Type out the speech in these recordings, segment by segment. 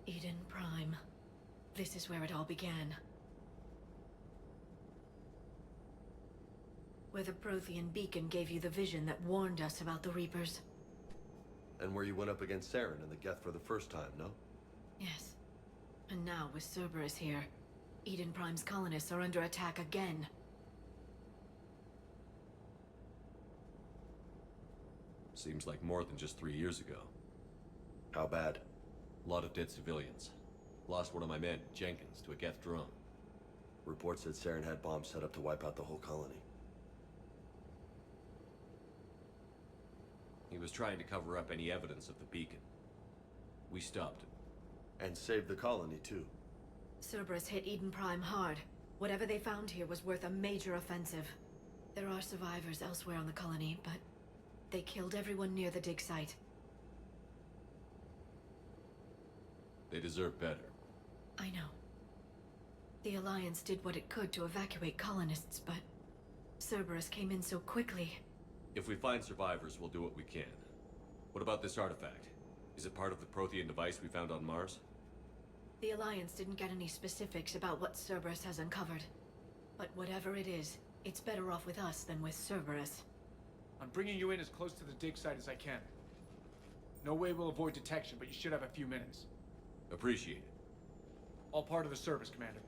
Eden Prime. This is where it all began. Where the Prothean beacon gave you the vision that warned us about the Reapers. And where you went up against Saren and the Geth for the first time, no? Yes. And now, with Cerberus here, Eden Prime's colonists are under attack again. Seems like more than just 3 years ago. How bad? A lot of dead civilians. Lost one of my men, Jenkins, to a Geth drone. Reports said Saren had bombs set up to wipe out the whole colony. He was trying to cover up any evidence of the beacon. We stopped him. And saved the colony, too. Cerberus hit Eden Prime hard. Whatever they found here was worth a major offensive. There are survivors elsewhere on the colony, but they killed everyone near the dig site. They deserve better. I know. The Alliance did what it could to evacuate colonists, but Cerberus came in so quickly. If we find survivors, we'll do what we can. What about this artifact? Is it part of the Prothean device we found on Mars? The Alliance didn't get any specifics about what Cerberus has uncovered. But whatever it is, it's better off with us than with Cerberus. I'm bringing you in as close to the dig site as I can. No way we'll avoid detection, but you should have a few minutes. Appreciate it. All part of the service, Commander.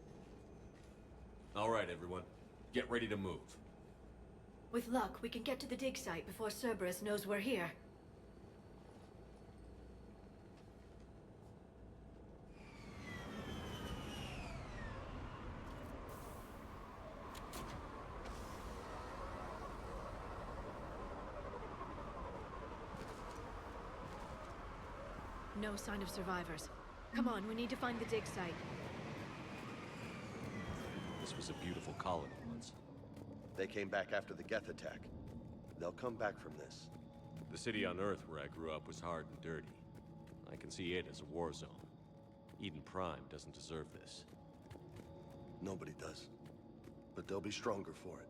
All right, everyone. Get ready to move. With luck, we can get to the dig site before Cerberus knows we're here. No sign of survivors. Come on, we need to find the dig site. This was a beautiful colony once. They came back after the Geth attack. They'll come back from this. The city on Earth where I grew up was hard and dirty. I can see it as a war zone. Eden Prime doesn't deserve this. Nobody does. But they'll be stronger for it.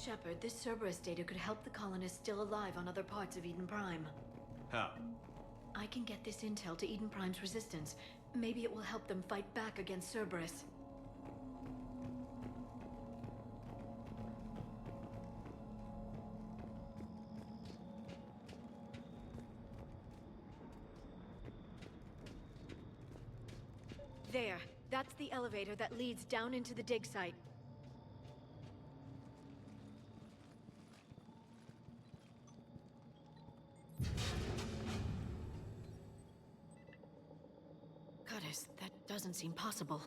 Shepard, this Cerberus data could help the colonists still alive on other parts of Eden Prime. How? I can get this intel to Eden Prime's resistance. Maybe it will help them fight back against Cerberus. There. That's the elevator that leads down into the dig site. Curtis, that doesn't seem possible.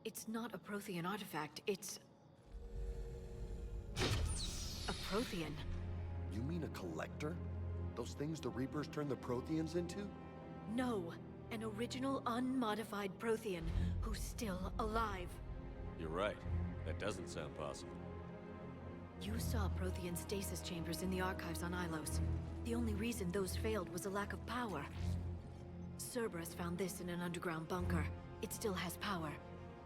It's not a Prothean artifact, it's... a Prothean. You mean a collector? Those things the Reapers turn the Protheans into? No, an original unmodified Prothean who's still alive. You're right. That doesn't sound possible. You saw Prothean stasis chambers in the archives on Ilos. The only reason those failed was a lack of power. Cerberus found this in an underground bunker. It still has power.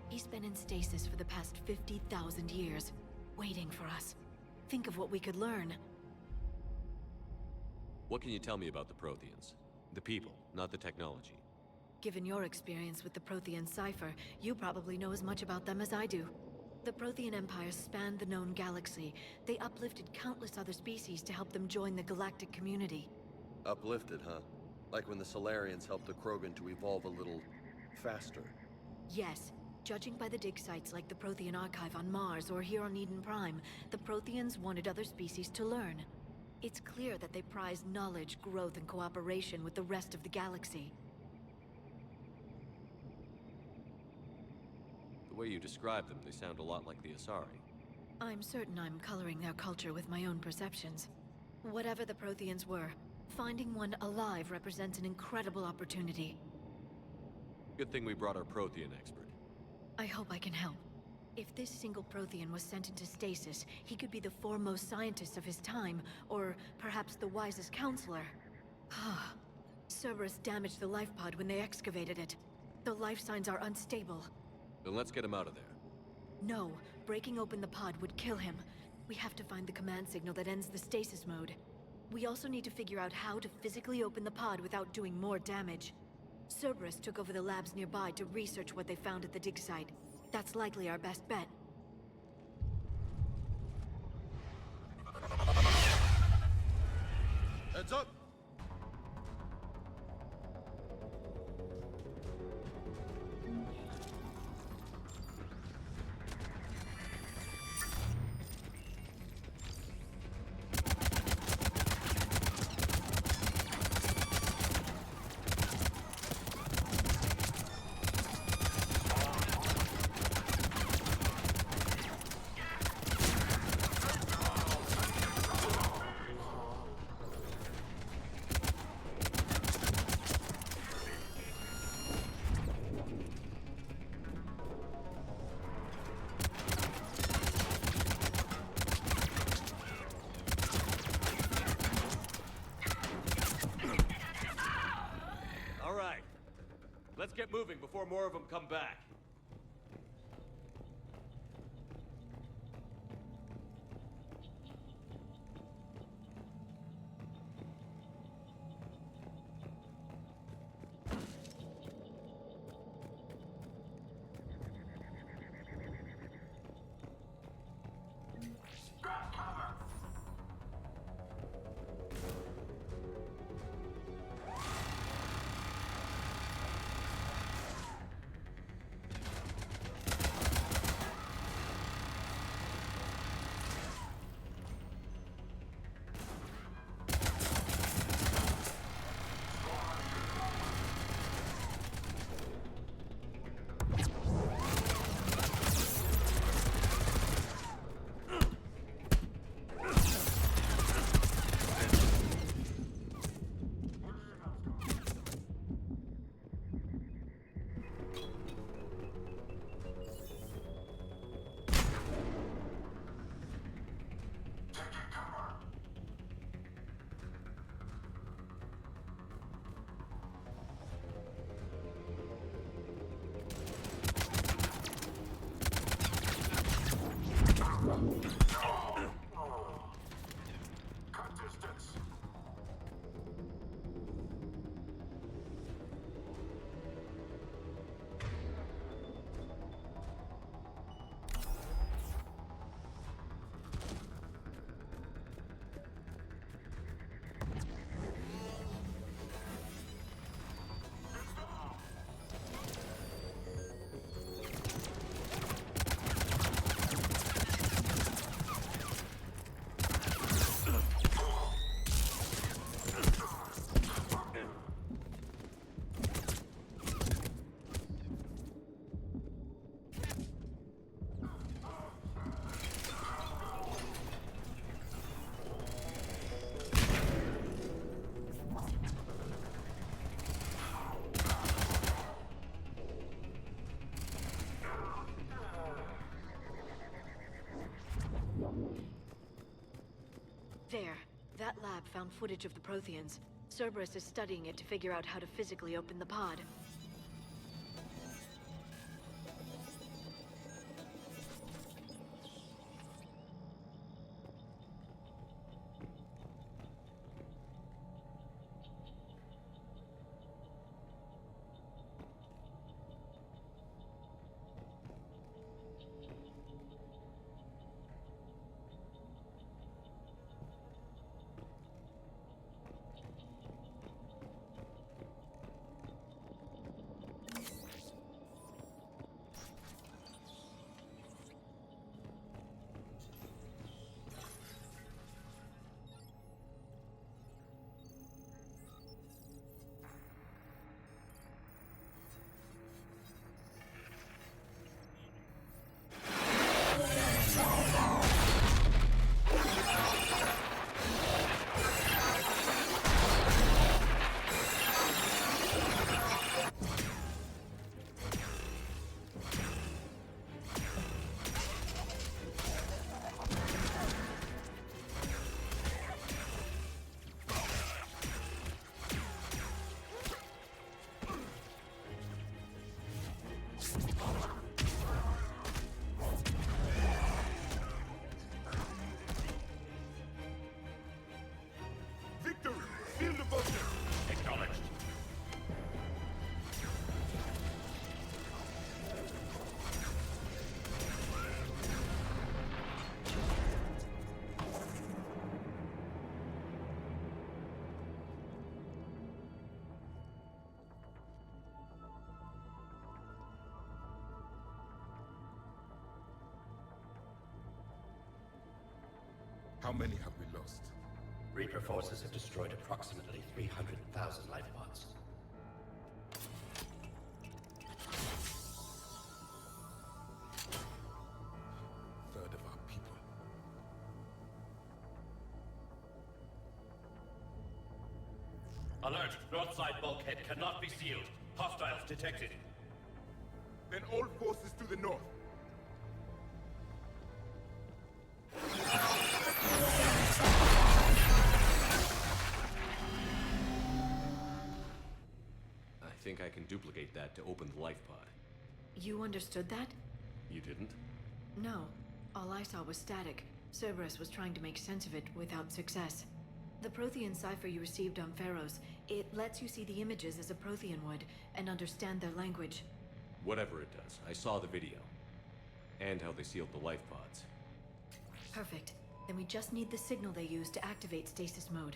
He's been in stasis for the past 50,000 years, waiting for us. Think of what we could learn. What can you tell me about the Protheans? The people, not the technology. Given your experience with the Prothean cipher, you probably know as much about them as I do. The Prothean Empire spanned the known galaxy. They uplifted countless other species to help them join the galactic community. Uplifted, huh? Like when the Solarians helped the Krogan to evolve a little... faster. Yes. Judging by the dig sites like the Prothean Archive on Mars or here on Eden Prime, the Protheans wanted other species to learn. It's clear that they prize knowledge, growth, and cooperation with the rest of the galaxy. The way you describe them, they sound a lot like the Asari. I'm certain I'm coloring their culture with my own perceptions. Whatever the Protheans were, finding one alive represents an incredible opportunity. Good thing we brought our Prothean expert. I hope I can help. If this single Prothean was sent into stasis, he could be the foremost scientist of his time, or perhaps the wisest counselor. Cerberus damaged the life pod when they excavated it. The life signs are unstable. Then let's get him out of there. No, breaking open the pod would kill him. We have to find the command signal that ends the stasis mode. We also need to figure out how to physically open the pod without doing more damage. Cerberus took over the labs nearby to research what they found at the dig site. That's likely our best bet. Heads up! Let's get moving before more of them come back. There. That lab found footage of the Protheans. Cerberus is studying it to figure out how to physically open the pod. How many have we lost? Reaper forces have destroyed approximately 300,000 life pods. Third of our people. Alert! North side bulkhead cannot be sealed. Hostiles detected. Then all forces to the north. I think I can duplicate that to open the life pod. You understood that? You didn't? No. All I saw was static. Cerberus was trying to make sense of it without success. The Prothean cipher you received on Pharaohs, it lets you see the images as a Prothean would, and understand their language. Whatever it does, I saw the video. And how they sealed the life pods. Perfect. Then we just need the signal they use to activate stasis mode.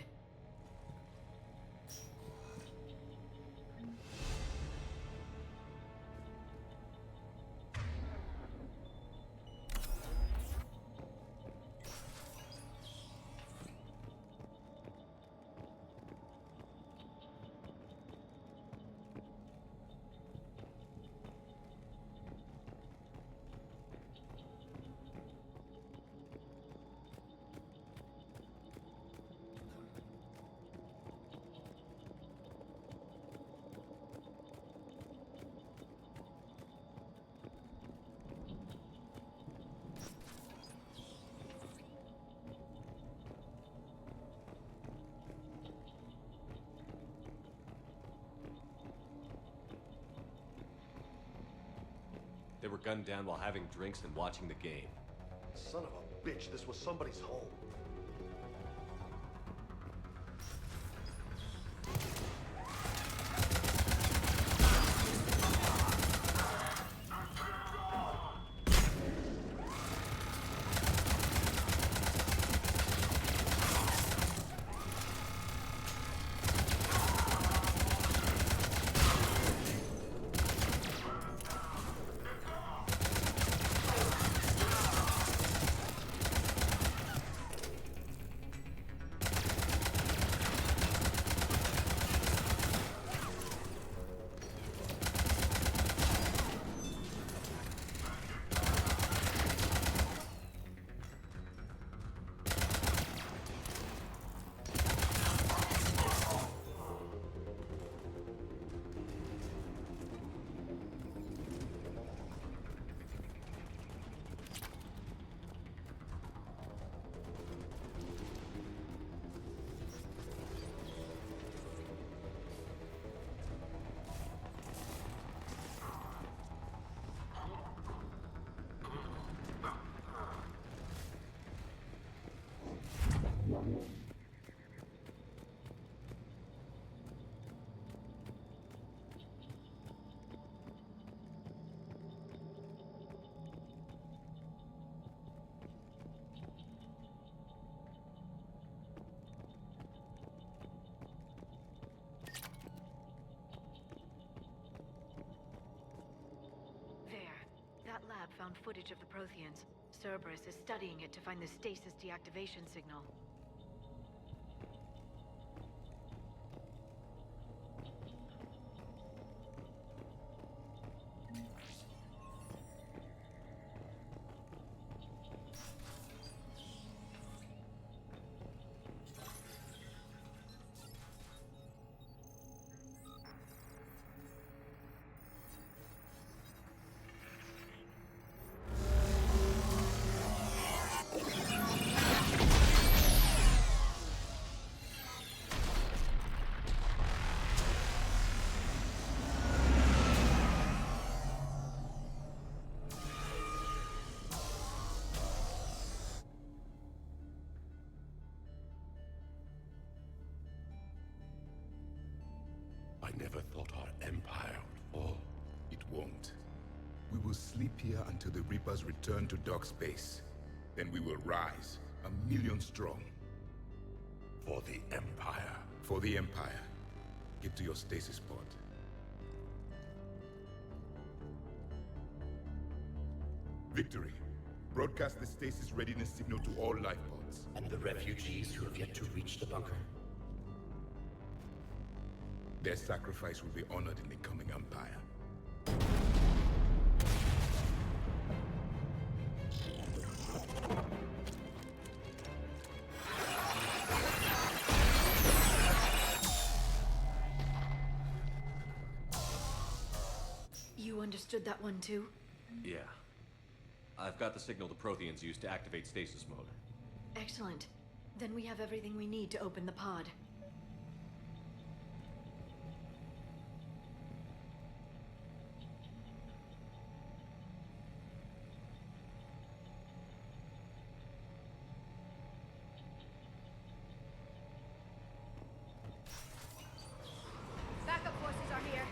They were gunned down while having drinks and watching the game. Son of a bitch, this was somebody's home. lab found footage of the Protheans. Cerberus is studying it to find the stasis deactivation signal. I never thought our empire would fall. It won't. We will sleep here until the Reapers return to Dock Space. Then we will rise, 1,000,000 strong. For the Empire. For the Empire. Get to your stasis pod. Victory. Broadcast the stasis readiness signal to all life pods. And the refugees who have yet to reach the bunker. Their sacrifice will be honored in the coming Empire. You understood that one too? Yeah. I've got the signal the Protheans used to activate stasis mode. Excellent. Then we have everything we need to open the pod. Backup forces are here.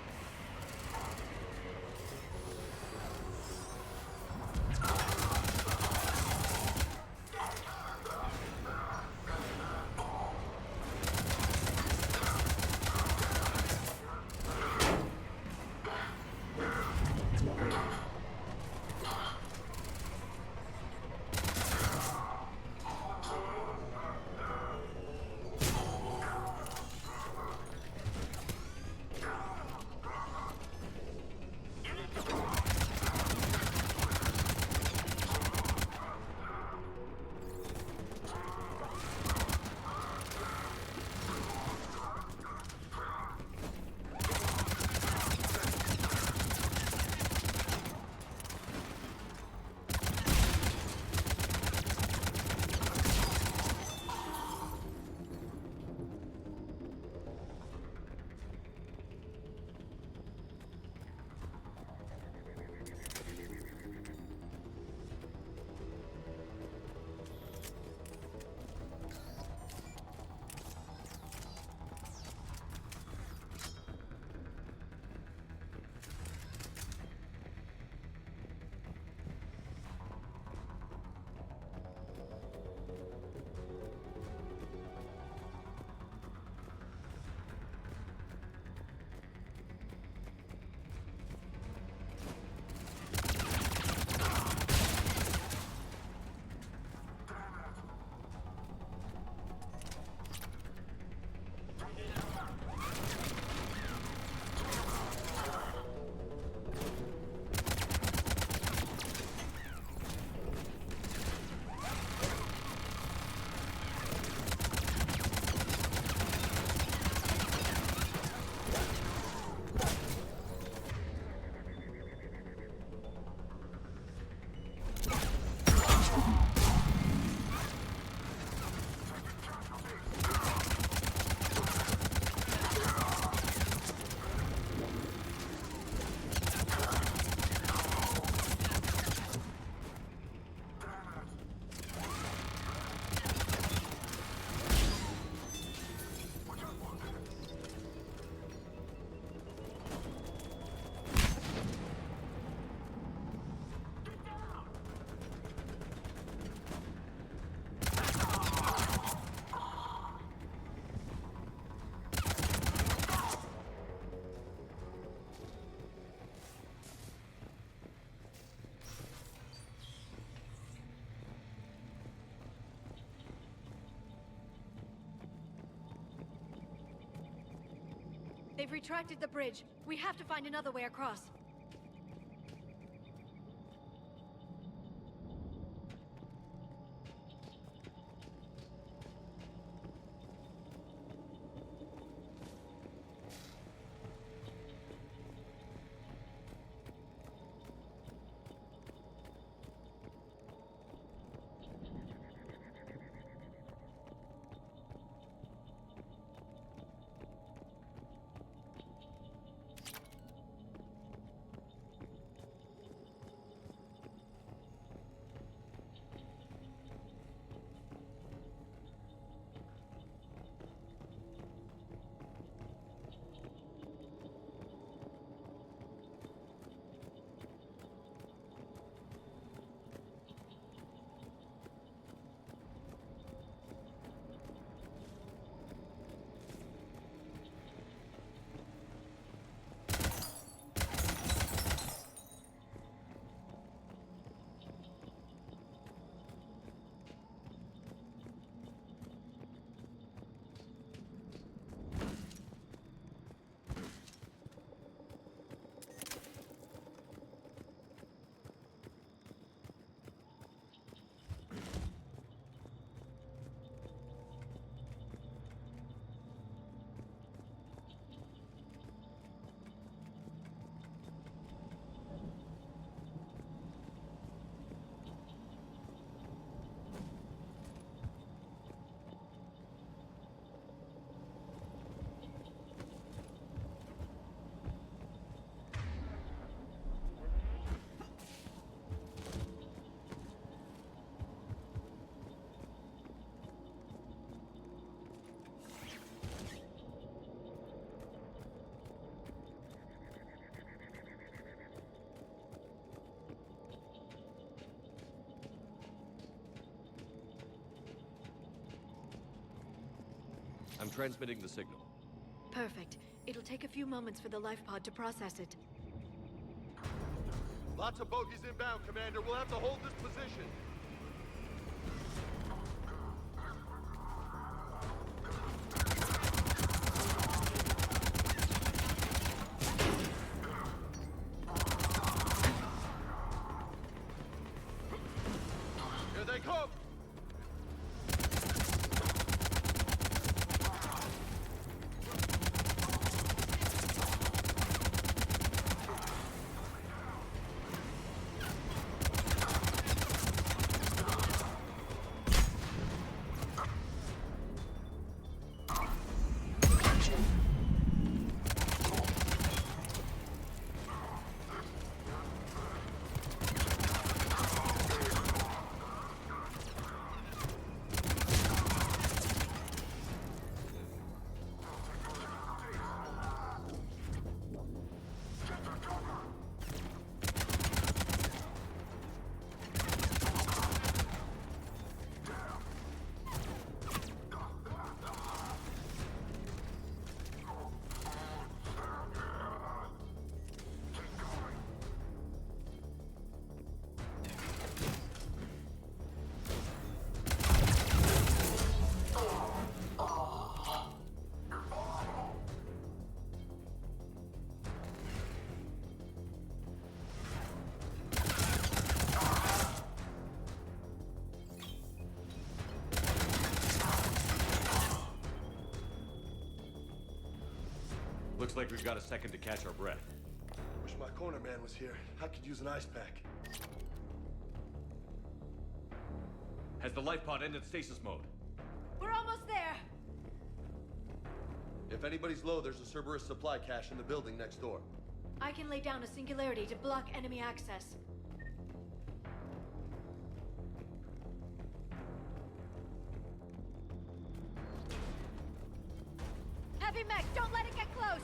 They've retracted the bridge. We have to find another way across. I'm transmitting the signal. Perfect. It'll take a few moments for the life pod to process it. Lots of bogies inbound, Commander. We'll have to hold this position. Here they come! Looks like we've got a second to catch our breath. Wish my corner man was here. I could use an ice pack. Has the life pod ended stasis mode? We're almost there! If anybody's low, there's a Cerberus supply cache in the building next door. I can lay down a singularity to block enemy access. Heavy mech, don't let it get close!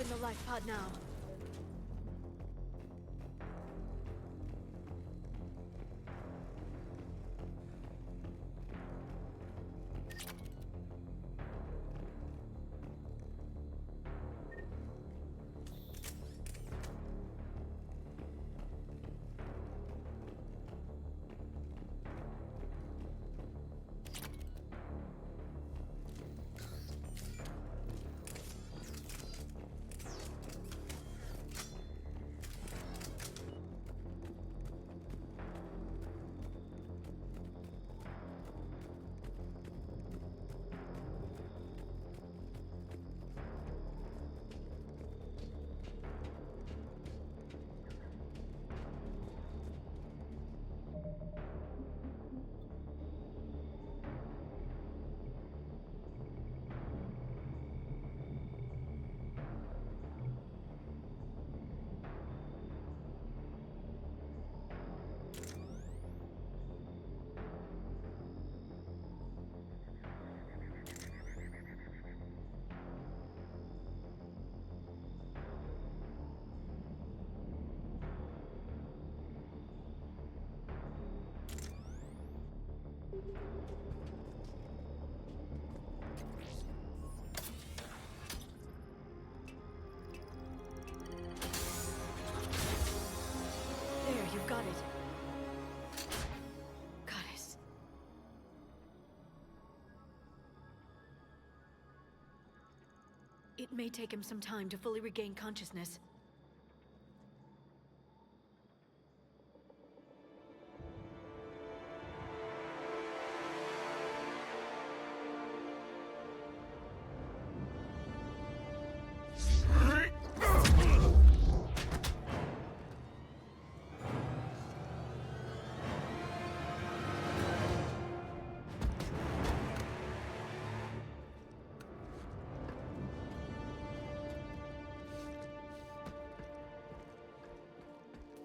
Open the life pod now. There, you've got it. Goddess. It may take him some time to fully regain consciousness.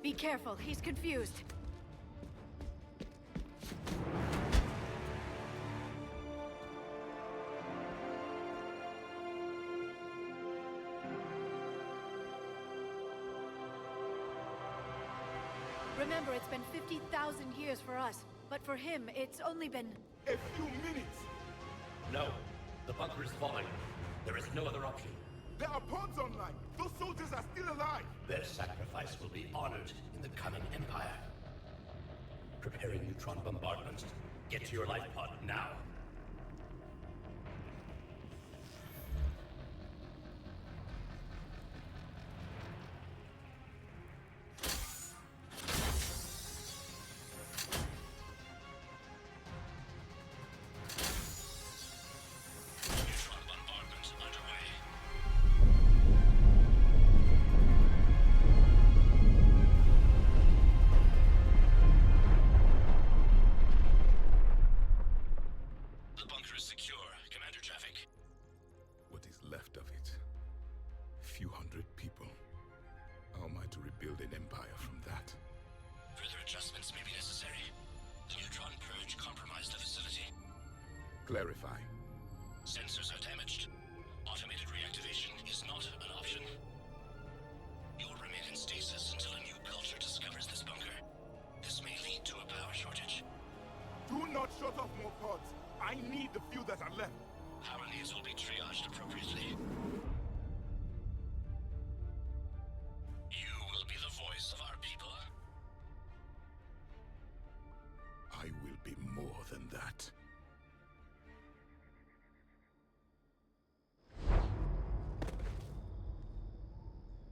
Be careful, he's confused. Remember, it's been 50,000 years for us, but for him, it's only been... A few minutes! No. The bunker is falling. There is no other option. There are pods online! Those soldiers are still alive! Their sacrifice will be honored in the coming Empire. Preparing neutron bombardment. Get to your life pod now. Neutron bombardment underway. The bunker is secure. Commander Traffic. What is left of it? Few hundred people. How am I to rebuild an empire from that? Further adjustments may be necessary. The neutron purge compromised the facility. Clarify. Sensors are damaged. Automated reactivation is not an option. You'll remain in stasis until a new culture discovers this bunker. This may lead to a power shortage. Do not shut off more pods! I need the few that are left! Power needs will be triaged appropriately. You will be the voice of our people. I will be more than that.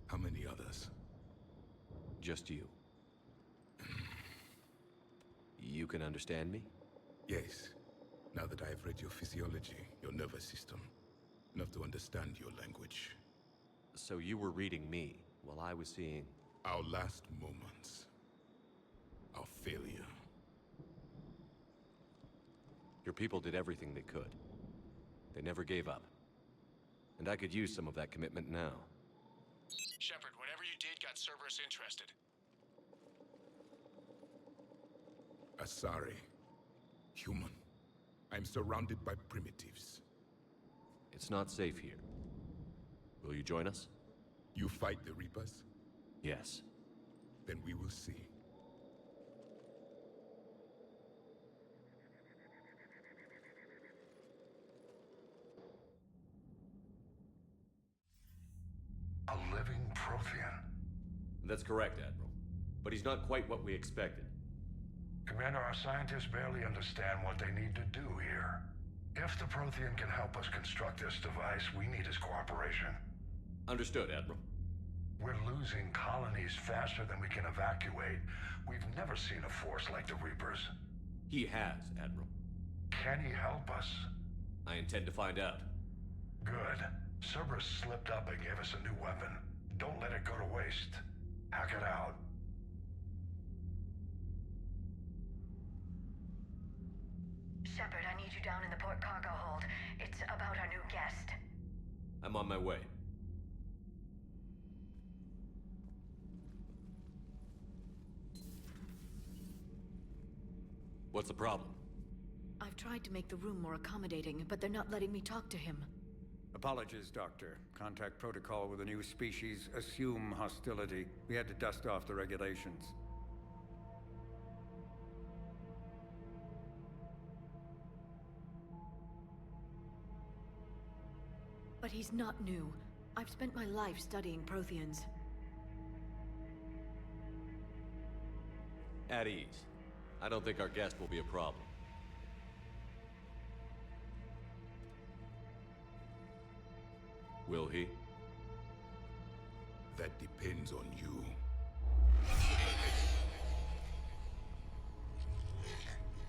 How many others? Just you. You can understand me? Yes. Now that I have read your physiology, your nervous system, enough to understand your language. So you were reading me while I was seeing... Our last moments. Our failure. Your people did everything they could. They never gave up. And I could use some of that commitment now. Shepard, whatever you did got Cerberus interested. Asari. Human. I'm surrounded by primitives. It's not safe here. Will you join us? You fight the Reapers? Yes. Then we will see. A living Prothean. That's correct, Admiral. But he's not quite what we expected. Commander, our scientists barely understand what they need to do here. If the Prothean can help us construct this device, we need his cooperation. Understood, Admiral. We're losing colonies faster than we can evacuate. We've never seen a force like the Reapers. He has, Admiral. Can he help us? I intend to find out. Good. Cerberus slipped up and gave us a new weapon. Don't let it go to waste. Hack it out. Shepard, I need you down in the port cargo hold. It's about our new guest. I'm on my way. What's the problem? I've tried to make the room more accommodating, but they're not letting me talk to him. Apologies, Doctor. Contact protocol with a new species. Assume hostility. We had to dust off the regulations. But he's not new. I've spent my life studying Protheans. At ease. I don't think our guest will be a problem. Will he? That depends on you.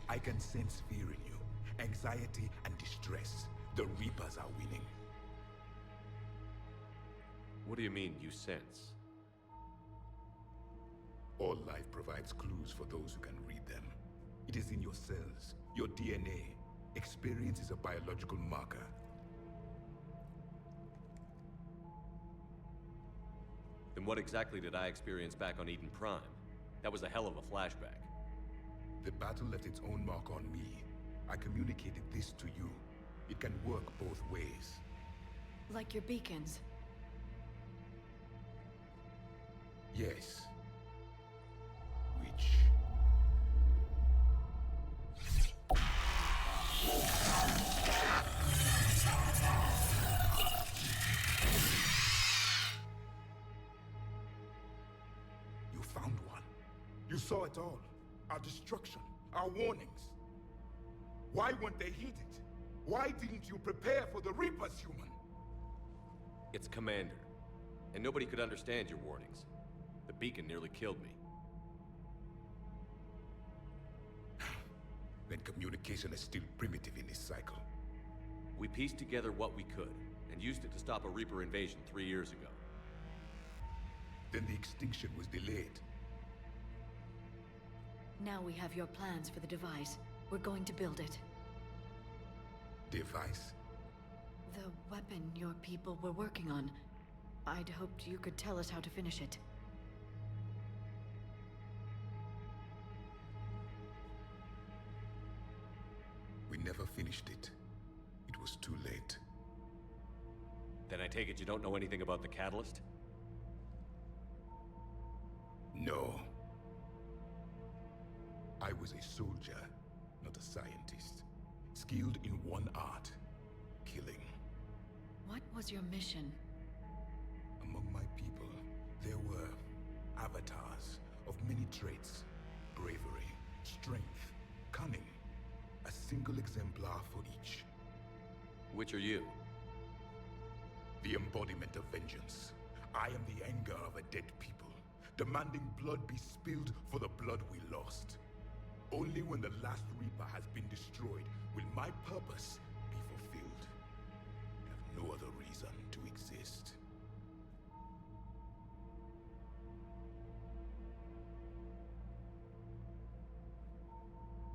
I can sense fear in you, anxiety and distress. The Reapers are winning. What do you mean, you sense? All life provides clues for those who can read them. It is in your cells, your DNA. Experience is a biological marker. Then what exactly did I experience back on Eden Prime? That was a hell of a flashback. The battle left its own mark on me. I communicated this to you. It can work both ways. Like your beacons. Yes. Which... You found one. You saw it all. Our destruction, our warnings. Why weren't they heeded? Why didn't you prepare for the Reapers, human? It's Commander. And nobody could understand your warnings. The beacon nearly killed me. Then communication is still primitive in this cycle. We pieced together what we could, and used it to stop a Reaper invasion 3 years ago. Then the extinction was delayed. Now we have your plans for the device. We're going to build it. Device? The weapon your people were working on. I'd hoped you could tell us how to finish it. We never finished it. It was too late. Then I take it you don't know anything about the catalyst? No. I was a soldier, not a scientist. Skilled in one art, killing. What was your mission? Among my people, there were avatars of many traits. Bravery, strength, cunning. A single exemplar for each. Which are you? The embodiment of vengeance. I am the anger of a dead people, demanding blood be spilled for the blood we lost. Only when the last Reaper has been destroyed will my purpose be fulfilled. I have no other reason to exist.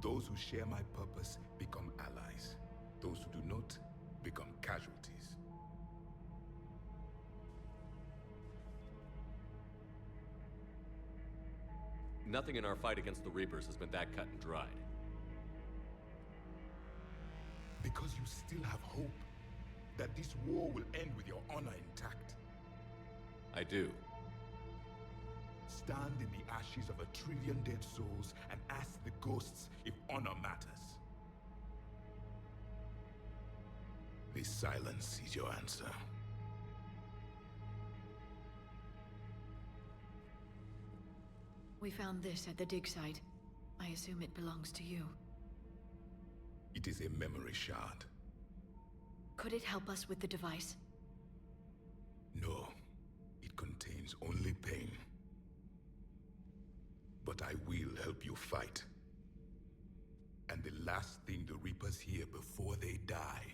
Those who share my purpose become allies. Those who do not become casualties. Nothing in our fight against the Reapers has been that cut and dried. Because you still have hope that this war will end with your honor intact. I do. Stand in the ashes of 1 trillion dead souls and ask the ghosts if honor matters. The silence is your answer. We found this at the dig site. I assume it belongs to you. It is a memory shard. Could it help us with the device? No, it contains only pain. But I will help you fight. And the last thing the Reapers hear before they die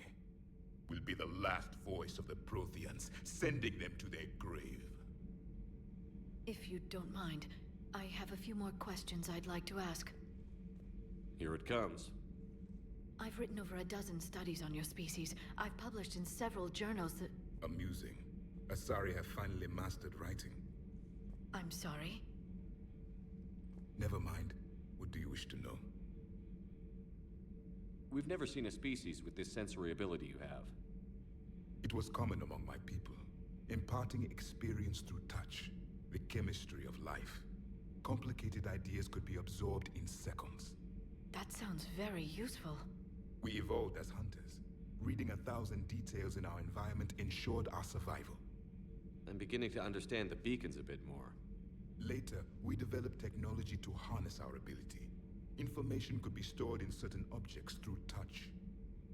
will be the last voice of the Protheans, sending them to their grave. If you don't mind, I have a few more questions I'd like to ask. Here it comes. I've written over a dozen studies on your species. I've published in several journals that... Amusing. Asari have finally mastered writing. I'm sorry? Never mind. What do you wish to know? We've never seen a species with this sensory ability you have. It was common among my people, imparting experience through touch, the chemistry of life. Complicated ideas could be absorbed in seconds. That sounds very useful. We evolved as hunters. Reading 1,000 details in our environment ensured our survival. I'm beginning to understand the beacons a bit more. Later, we developed technology to harness our ability. Information could be stored in certain objects through touch.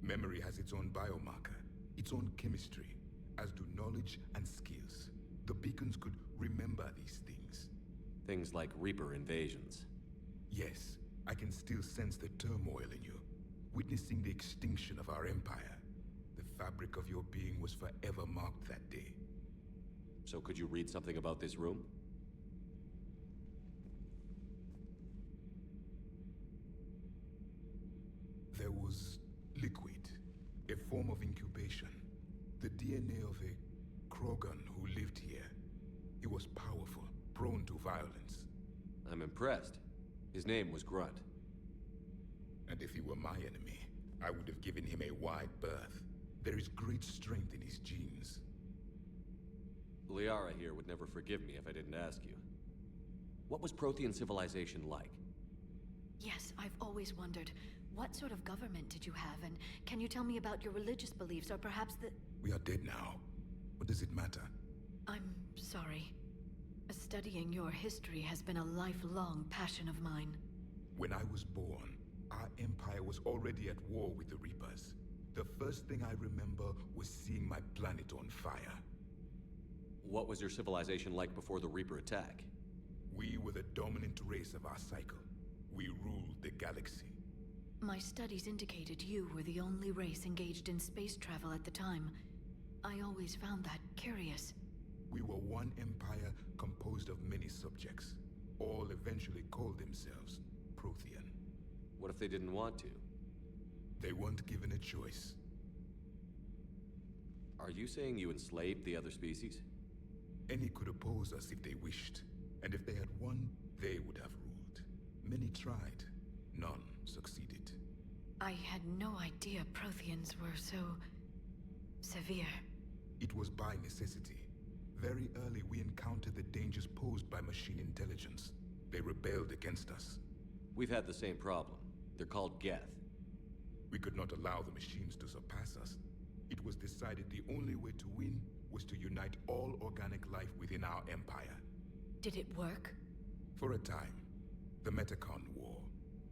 Memory has its own biomarker, its own chemistry, as do knowledge and skills. The beacons could remember these things. Things like Reaper invasions. Yes, I can still sense the turmoil in you, witnessing the extinction of our empire. The fabric of your being was forever marked that day. So could you read something about this room? There was liquid, a form of incubation. The DNA of a Krogan who lived here. He was powerful, prone to violence. I'm impressed. His name was Grunt. And if he were my enemy, I would have given him a wide berth. There is great strength in his genes. Liara here would never forgive me if I didn't ask you. What was Prothean civilization like? Yes, I've always wondered. What sort of government did you have, and can you tell me about your religious beliefs, or perhaps the... We are dead now. What does it matter? I'm sorry. Studying your history has been a lifelong passion of mine. When I was born, our empire was already at war with the Reapers. The first thing I remember was seeing my planet on fire. What was your civilization like before the Reaper attack? We were the dominant race of our cycle. We ruled the galaxy. My studies indicated you were the only race engaged in space travel at the time. I always found that curious. We were one empire composed of many subjects. All eventually called themselves Prothean. What if they didn't want to? They weren't given a choice. Are you saying you enslaved the other species? Any could oppose us if they wished. And if they had won, they would have ruled. Many tried. None succeeded. I had no idea Protheans were so... severe. It was by necessity. Very early we encountered the dangers posed by machine intelligence. They rebelled against us. We've had the same problem. They're called Geth. We could not allow the machines to surpass us. It was decided the only way to win was to unite all organic life within our empire. Did it work? For a time. The Metacon War.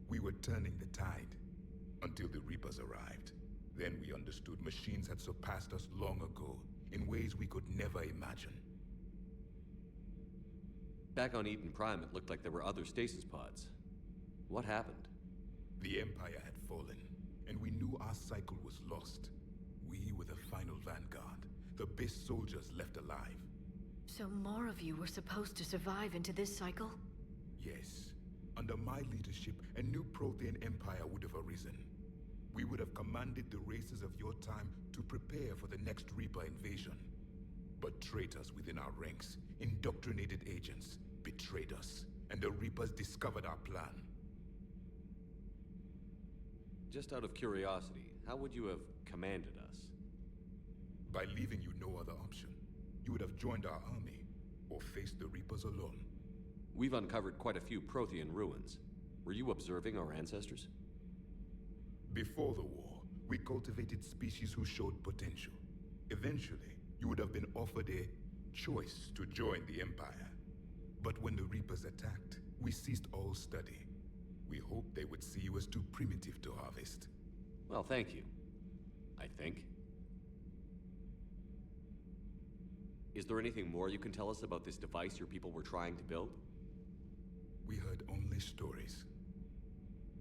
We were turning the tide. Until the Reapers arrived. Then we understood machines had surpassed us long ago, in ways we could never imagine. Back on Eden Prime, it looked like there were other stasis pods. What happened? The Empire had fallen, and we knew our cycle was lost. We were the final vanguard, the best soldiers left alive. So more of you were supposed to survive into this cycle? Yes. Under my leadership, a new Prothean empire would have arisen. We would have commanded the races of your time to prepare for the next Reaper invasion. But traitors within our ranks, indoctrinated agents, betrayed us, and the Reapers discovered our plan. Just out of curiosity, how would you have commanded us? By leaving you no other option. You would have joined our army. or face the Reapers alone. We've uncovered quite a few Prothean ruins. Were you observing our ancestors? Before the war, we cultivated species who showed potential. Eventually, you would have been offered a choice to join the Empire. But when the Reapers attacked, we ceased all study. We hoped they would see you as too primitive to harvest. Well, thank you. I think. Is there anything more you can tell us about this device your people were trying to build? We heard only stories.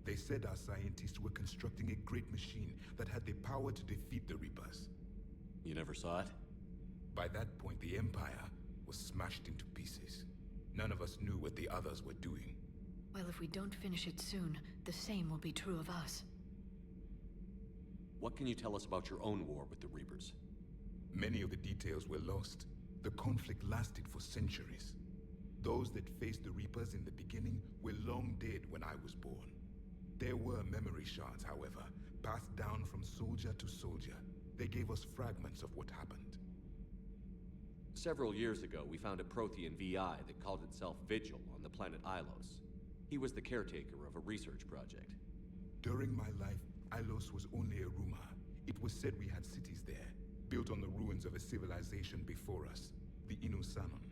They said our scientists were constructing a great machine that had the power to defeat the Reapers. You never saw it? By that point, the Empire was smashed into pieces. None of us knew what the others were doing. Well, if we don't finish it soon, the same will be true of us. What can you tell us about your own war with the Reapers? Many of the details were lost. The conflict lasted for centuries. Those that faced the Reapers in the beginning were long dead when I was born. There were memory shards, however, passed down from soldier to soldier. They gave us fragments of what happened. Several years ago, we found a Prothean VI that called itself Vigil on the planet Ilos. He was the caretaker of a research project. During my life, Ilos was only a rumor. It was said we had cities there, built on the ruins of a civilization before us, the Inusanon.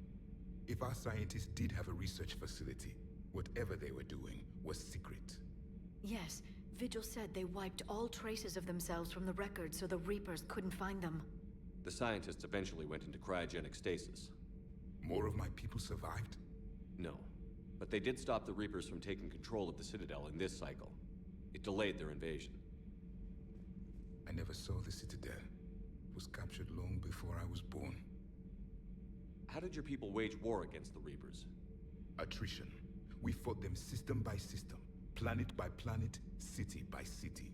If our scientists did have a research facility, whatever they were doing was secret. Yes, Vigil said they wiped all traces of themselves from the records so the Reapers couldn't find them. The scientists eventually went into cryogenic stasis. More of my people survived? No, but they did stop the Reapers from taking control of the Citadel in this cycle. It delayed their invasion. I never saw the Citadel. It was captured long before I was born. How did your people wage war against the Reapers? Attrition. We fought them system by system, planet by planet, city by city.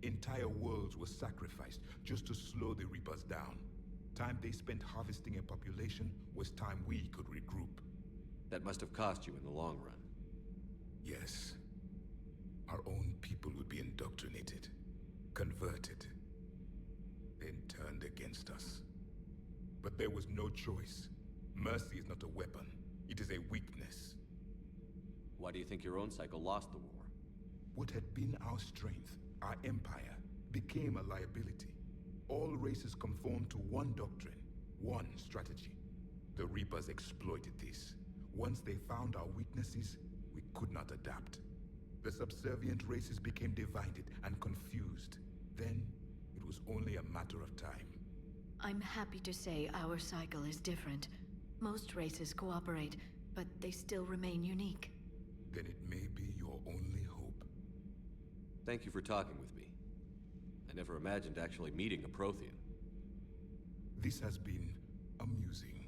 Entire worlds were sacrificed just to slow the Reapers down. Time they spent harvesting a population was time we could regroup. That must have cost you in the long run. Yes. Our own people would be indoctrinated, converted, then turned against us. But there was no choice. Mercy is not a weapon. It is a weakness. Why do you think your own cycle lost the war? What had been our strength, our empire, became a liability. All races conformed to one doctrine, one strategy. The Reapers exploited this. Once they found our weaknesses, we could not adapt. The subservient races became divided and confused. Then, it was only a matter of time. I'm happy to say our cycle is different. Most races cooperate, but they still remain unique. Then it may be your only hope. Thank you for talking with me. I never imagined actually meeting a Prothean. This has been amusing.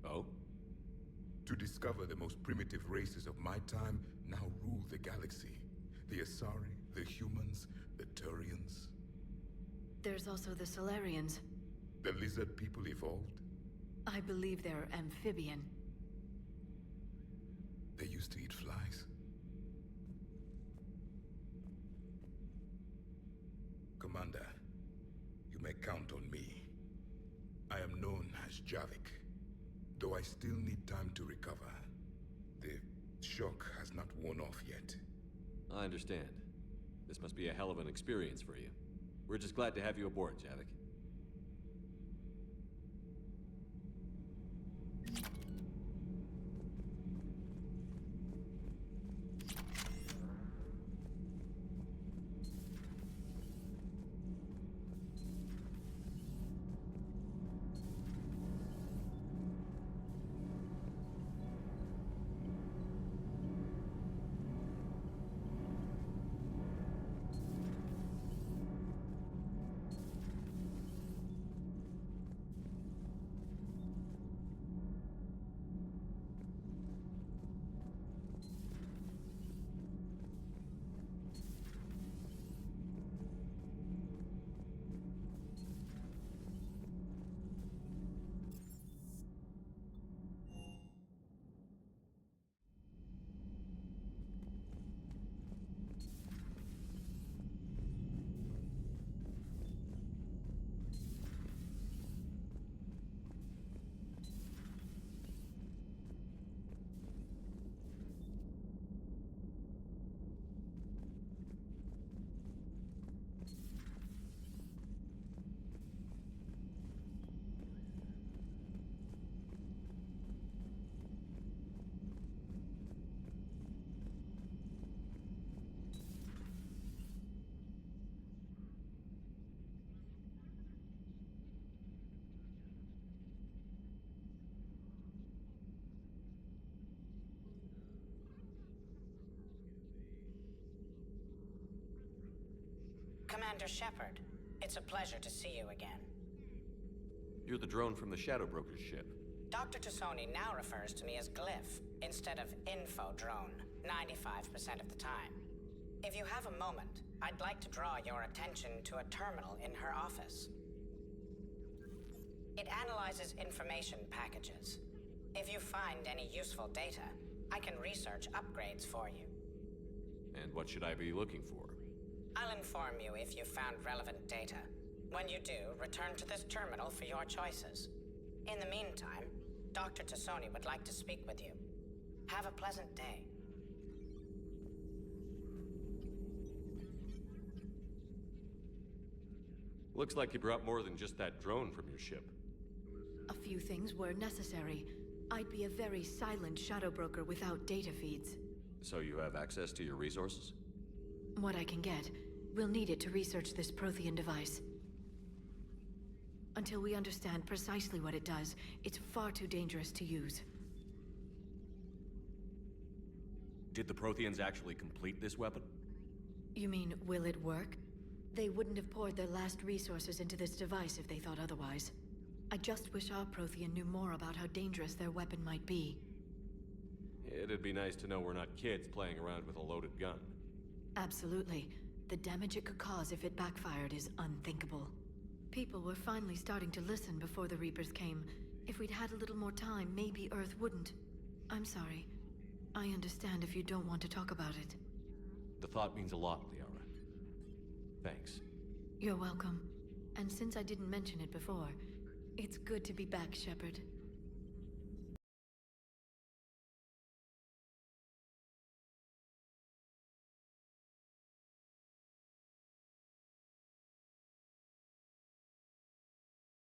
Oh? To discover the most primitive races of my time now rule the galaxy. The Asari, the humans, the Turians. There's also the Solarians. The lizard people evolved. I believe they're amphibian. They used to eat flies. Commander, you may count on me. I am known as Javik, though I still need time to recover. The shock has not worn off yet. I understand. This must be a hell of an experience for you. We're just glad to have you aboard, Javik. Commander Shepard. It's a pleasure to see you again. You're the drone from the Shadow Broker's ship. Dr. Tassoni now refers to me as Glyph, instead of Info Drone, 95% of the time. If you have a moment, I'd like to draw your attention to a terminal in her office. It analyzes information packages. If you find any useful data, I can research upgrades for you. And what should I be looking for? I'll inform you if you found relevant data. When you do, return to this terminal for your choices. In the meantime, Dr. Tassoni would like to speak with you. Have a pleasant day. Looks like you brought more than just that drone from your ship. A few things were necessary. I'd be a very silent shadow broker without data feeds. So you have access to your resources? What I can get. We'll need it to research this Prothean device. Until we understand precisely what it does, it's far too dangerous to use. Did the Protheans actually complete this weapon? You mean, will it work? They wouldn't have poured their last resources into this device if they thought otherwise. I just wish our Prothean knew more about how dangerous their weapon might be. It'd be nice to know we're not kids playing around with a loaded gun. Absolutely. The damage it could cause if it backfired is unthinkable. People were finally starting to listen before the Reapers came. If we'd had a little more time, maybe Earth wouldn't. I'm sorry. I understand if you don't want to talk about it. The thought means a lot, Liara. Thanks. You're welcome. And since I didn't mention it before, it's good to be back, Shepard.